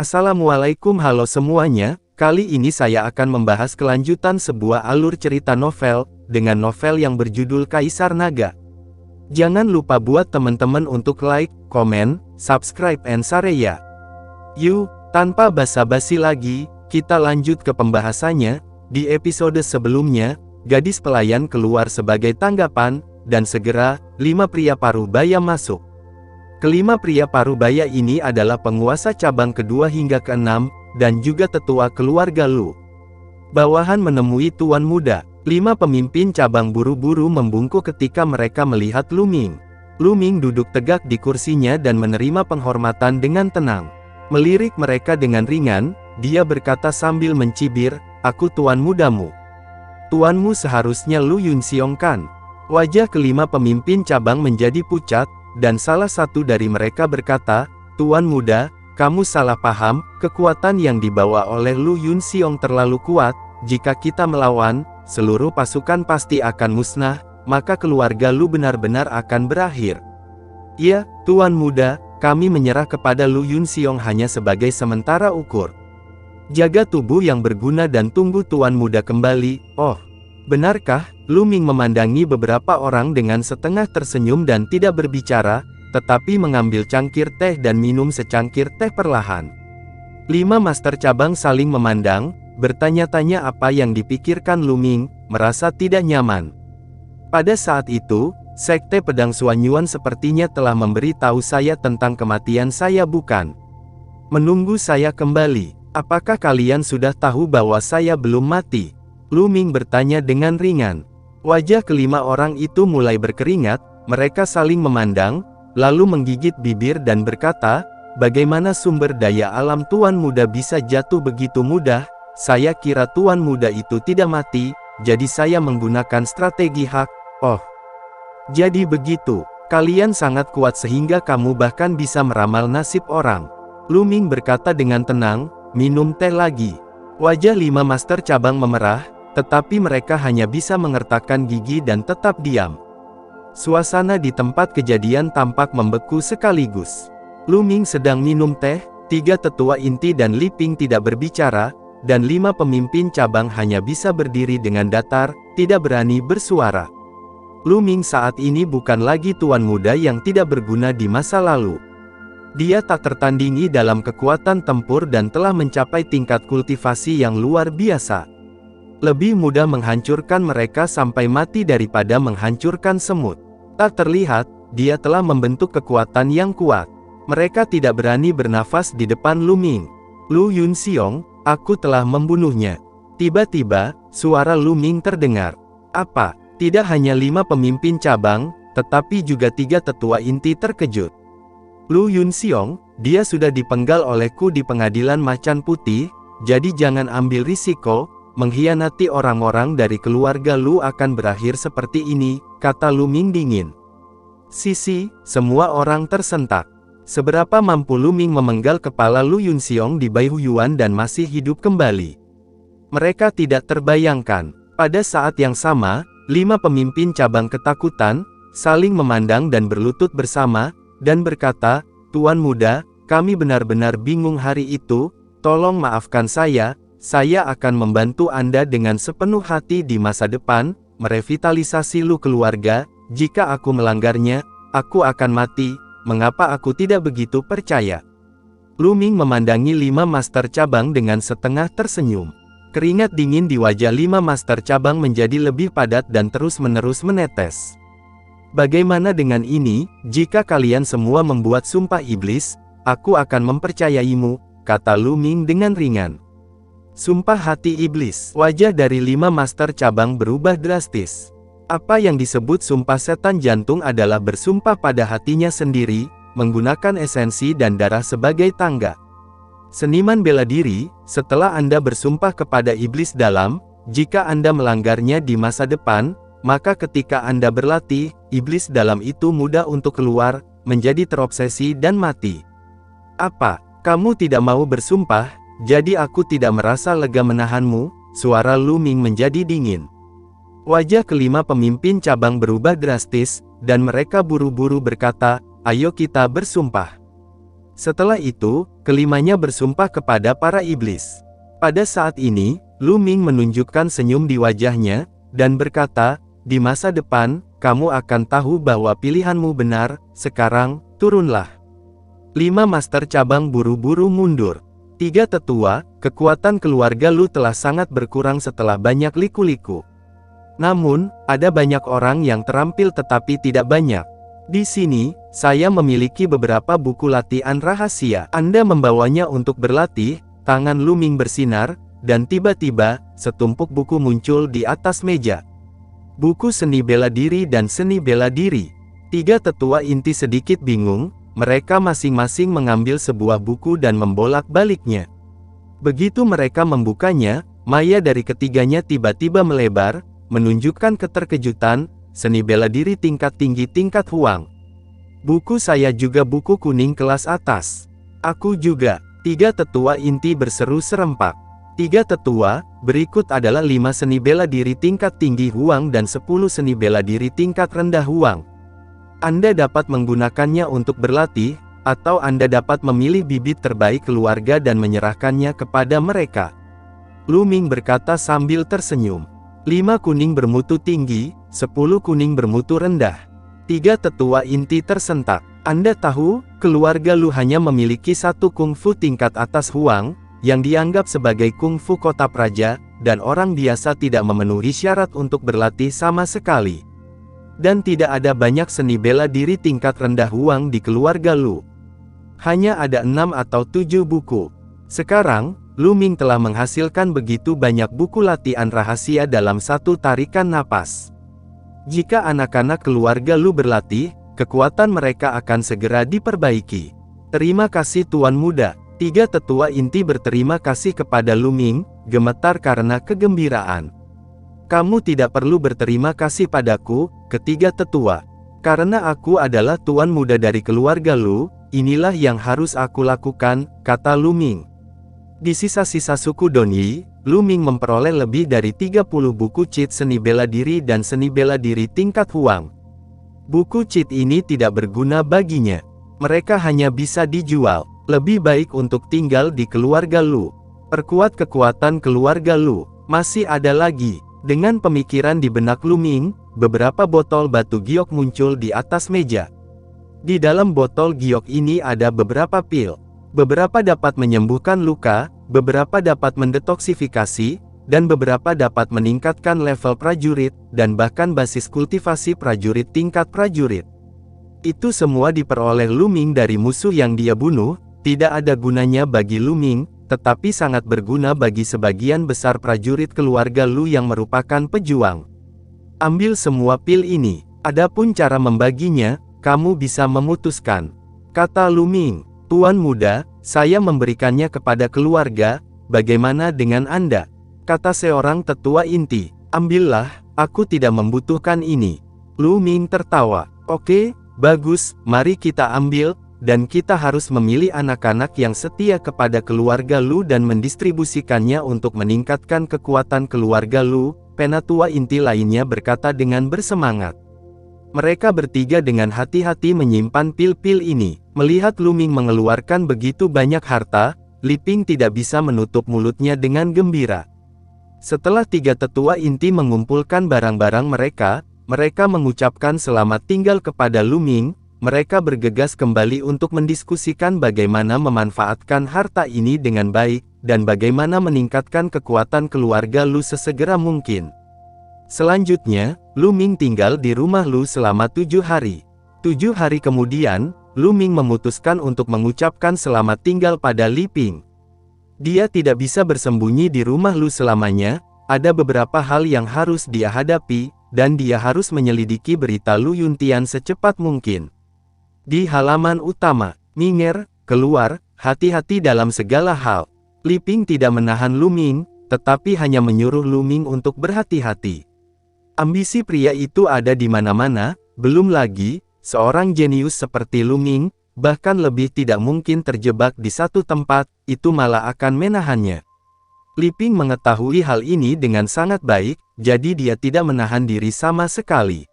Assalamualaikum, halo semuanya. Kali ini saya akan membahas kelanjutan sebuah alur cerita novel, dengan novel yang berjudul Kaisar Naga. Jangan lupa buat teman-teman untuk like, komen, subscribe, and share ya. Yuk, tanpa basa-basi lagi, kita lanjut ke pembahasannya. Di episode sebelumnya, gadis pelayan keluar sebagai tanggapan, dan segera, 5 pria parubaya masuk. Kelima pria parubaya ini adalah penguasa cabang kedua hingga keenam, dan juga tetua keluarga Lu. Bawahan menemui Tuan Muda. 5 pemimpin cabang buru-buru membungkuk ketika mereka melihat Lu Ming. Lu Ming duduk tegak di kursinya dan menerima penghormatan dengan tenang. Melirik mereka dengan ringan, dia berkata sambil mencibir, "Aku tuan mudamu. Tuanmu seharusnya Lu Yunxiong kan?" Wajah kelima pemimpin cabang menjadi pucat, dan salah satu dari mereka berkata, "Tuan muda, kamu salah paham, kekuatan yang dibawa oleh Lu Yunxiong terlalu kuat, jika kita melawan, seluruh pasukan pasti akan musnah, maka keluarga Lu benar-benar akan berakhir." "Ya, Tuan muda, kami menyerah kepada Lu Yunxiong hanya sebagai sementara ukur. Jaga tubuh yang berguna dan tunggu Tuan muda kembali." "Oh, benarkah?" Lu Ming memandangi beberapa orang dengan setengah tersenyum dan tidak berbicara, tetapi mengambil cangkir teh dan minum secangkir teh perlahan. 5 master cabang saling memandang, bertanya-tanya apa yang dipikirkan Lu Ming, merasa tidak nyaman. Pada saat itu, Sekte Pedang Suanyuan sepertinya telah memberi tahu saya tentang kematian saya, bukan? Menunggu saya kembali. Apakah kalian sudah tahu bahwa saya belum mati? Lu Ming bertanya dengan ringan. Wajah kelima orang itu mulai berkeringat, mereka saling memandang, lalu menggigit bibir dan berkata, "Bagaimana sumber daya alam Tuan Muda bisa jatuh begitu mudah? Saya kira Tuan Muda itu tidak mati, jadi saya menggunakan strategi hak." "Oh, jadi begitu. Kalian sangat kuat sehingga kamu bahkan bisa meramal nasib orang." Lu Ming berkata dengan tenang, "Minum teh lagi." Wajah 5 master cabang memerah, tetapi mereka hanya bisa mengertakkan gigi dan tetap diam. Suasana di tempat kejadian tampak membeku sekaligus. Lu Ming sedang minum teh, 3 tetua inti dan Li Ping tidak berbicara, dan 5 pemimpin cabang hanya bisa berdiri dengan datar, tidak berani bersuara. Lu Ming saat ini bukan lagi tuan muda yang tidak berguna di masa lalu. Dia tak tertandingi dalam kekuatan tempur dan telah mencapai tingkat kultivasi yang luar biasa. Lebih mudah menghancurkan mereka sampai mati daripada menghancurkan semut. Tak terlihat, dia telah membentuk kekuatan yang kuat. Mereka tidak berani bernafas di depan Lu Ming. "Lu Yunxiong, aku telah membunuhnya." Tiba-tiba, suara Lu Ming terdengar. Apa? Tidak hanya 5 pemimpin cabang, tetapi juga 3 tetua inti terkejut. "Lu Yunxiong, dia sudah dipenggal olehku di pengadilan Macan Putih, jadi jangan ambil risiko. Mengkhianati orang-orang dari keluarga Lu akan berakhir seperti ini," kata Lu Ming dingin. Sisi, semua orang tersentak. Seberapa mampu Lu Ming memenggal kepala Lu Yunxiong di Baihuyuan dan masih hidup kembali? Mereka tidak terbayangkan. Pada saat yang sama, 5 pemimpin cabang ketakutan, saling memandang dan berlutut bersama, dan berkata, "Tuan muda, kami benar-benar bingung hari itu, tolong maafkan saya akan membantu Anda dengan sepenuh hati di masa depan, merevitalisasi Lu keluarga, jika aku melanggarnya, aku akan mati, mengapa aku tidak begitu percaya?" Lu Ming memandangi 5 master cabang dengan setengah tersenyum. Keringat dingin di wajah 5 master cabang menjadi lebih padat dan terus-menerus menetes. "Bagaimana dengan ini, jika kalian semua membuat sumpah iblis, aku akan mempercayaimu," kata Lu Ming dengan ringan. Sumpah hati iblis. Wajah dari 5 master cabang berubah drastis. Apa yang disebut sumpah setan jantung adalah bersumpah pada hatinya sendiri, menggunakan esensi dan darah sebagai tangga. Seniman bela diri, setelah Anda bersumpah kepada iblis dalam, jika Anda melanggarnya di masa depan, maka ketika Anda berlatih, iblis dalam itu mudah untuk keluar, menjadi terobsesi dan mati. "Apa, kamu tidak mau bersumpah? Jadi aku tidak merasa lega menahanmu." Suara Lu Ming menjadi dingin. Wajah kelima pemimpin cabang berubah drastis, dan mereka buru-buru berkata, "Ayo kita bersumpah." Setelah itu, kelimanya bersumpah kepada para iblis. Pada saat ini, Lu Ming menunjukkan senyum di wajahnya, dan berkata, "Di masa depan, kamu akan tahu bahwa pilihanmu benar. Sekarang, turunlah." 5 master cabang buru-buru mundur. 3 tetua, kekuatan keluarga Lu telah sangat berkurang setelah banyak liku-liku. Namun, ada banyak orang yang terampil tetapi tidak banyak. Di sini, saya memiliki beberapa buku latihan rahasia. Anda membawanya untuk berlatih. Tangan Lu Ming bersinar, dan tiba-tiba, setumpuk buku muncul di atas meja. Buku seni bela diri dan seni bela diri. 3 tetua inti sedikit bingung, mereka masing-masing mengambil sebuah buku dan membolak-baliknya. Begitu mereka membukanya, maya dari ketiganya tiba-tiba melebar, menunjukkan keterkejutan, seni bela diri tingkat tinggi tingkat Huang. Buku saya juga buku kuning kelas atas. Aku juga. 3 tetua inti berseru serempak. 3 tetua, berikut adalah 5 seni bela diri tingkat tinggi Huang dan 10 seni bela diri tingkat rendah Huang. Anda dapat menggunakannya untuk berlatih, atau Anda dapat memilih bibit terbaik keluarga dan menyerahkannya kepada mereka. Lu Ming berkata sambil tersenyum. 5 kuning bermutu tinggi, 10 kuning bermutu rendah. 3 tetua inti tersentak. Anda tahu, keluarga Lu hanya memiliki 1 kungfu tingkat atas Huang, yang dianggap sebagai kungfu kota praja, dan orang biasa tidak memenuhi syarat untuk berlatih sama sekali. Dan tidak ada banyak seni bela diri tingkat rendah Huang di keluarga Lu. Hanya ada 6 atau 7 buku. Sekarang, Lu Ming telah menghasilkan begitu banyak buku latihan rahasia dalam satu tarikan napas. Jika anak-anak keluarga Lu berlatih, kekuatan mereka akan segera diperbaiki. Terima kasih Tuan Muda. 3 tetua inti berterima kasih kepada Lu Ming, gemetar karena kegembiraan. Kamu tidak perlu berterima kasih padaku, ketiga tetua. Karena aku adalah Tuan Muda dari keluarga Lu, inilah yang harus aku lakukan, kata Lu Ming. Di sisa-sisa suku Donyi, Lu Ming memperoleh lebih dari 30 buku cheat seni bela diri dan seni bela diri tingkat Huang. Buku cheat ini tidak berguna baginya. Mereka hanya bisa dijual. Lebih baik untuk tinggal di keluarga Lu. Perkuat kekuatan keluarga Lu. Masih ada lagi. Dengan pemikiran di benak Lu Ming, beberapa botol batu giok muncul di atas meja. Di dalam botol giok ini ada beberapa pil. Beberapa dapat menyembuhkan luka, beberapa dapat mendetoksifikasi, dan beberapa dapat meningkatkan level prajurit, dan bahkan basis kultivasi prajurit tingkat prajurit. Itu semua diperoleh Lu Ming dari musuh yang dia bunuh, tidak ada gunanya bagi Lu Ming, tetapi sangat berguna bagi sebagian besar prajurit keluarga Lu yang merupakan pejuang. Ambil semua pil ini, adapun cara membaginya, kamu bisa memutuskan. Kata Lu Ming, Tuan Muda, saya memberikannya kepada keluarga, bagaimana dengan Anda? Kata seorang tetua inti, ambillah, aku tidak membutuhkan ini. Lu Ming tertawa, oke, bagus, mari kita ambil, dan kita harus memilih anak-anak yang setia kepada keluarga Lu dan mendistribusikannya untuk meningkatkan kekuatan keluarga Lu, penatua inti lainnya berkata dengan bersemangat. Mereka bertiga dengan hati-hati menyimpan pil-pil ini. Melihat Lu Ming mengeluarkan begitu banyak harta, Li Ping tidak bisa menutup mulutnya dengan gembira. Setelah 3 tetua inti mengumpulkan barang-barang mereka, mereka mengucapkan selamat tinggal kepada Lu Ming. Mereka bergegas kembali untuk mendiskusikan bagaimana memanfaatkan harta ini dengan baik, dan bagaimana meningkatkan kekuatan keluarga Lu sesegera mungkin. Selanjutnya, Lu Ming tinggal di rumah Lu selama 7 hari. 7 hari kemudian, Lu Ming memutuskan untuk mengucapkan selamat tinggal pada Li Ping. Dia tidak bisa bersembunyi di rumah Lu selamanya, ada beberapa hal yang harus dia hadapi, dan dia harus menyelidiki berita Lu Yuntian secepat mungkin. Di halaman utama, Minger, keluar, hati-hati dalam segala hal. Li Ping tidak menahan Lu Ming, tetapi hanya menyuruh Lu Ming untuk berhati-hati. Ambisi pria itu ada di mana-mana, belum lagi, seorang jenius seperti Lu Ming, bahkan lebih tidak mungkin terjebak di satu tempat, itu malah akan menahannya. Li Ping mengetahui hal ini dengan sangat baik, jadi dia tidak menahan diri sama sekali.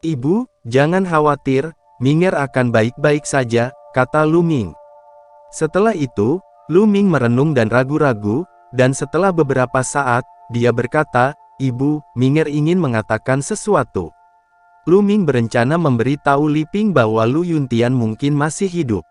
Ibu, jangan khawatir, Minger akan baik-baik saja, kata Lu Ming. Setelah itu, Lu Ming merenung dan ragu-ragu, dan setelah beberapa saat, dia berkata, "Ibu, Minger ingin mengatakan sesuatu." Lu Ming berencana memberitahu Li Ping bahwa Lu Yuntian mungkin masih hidup.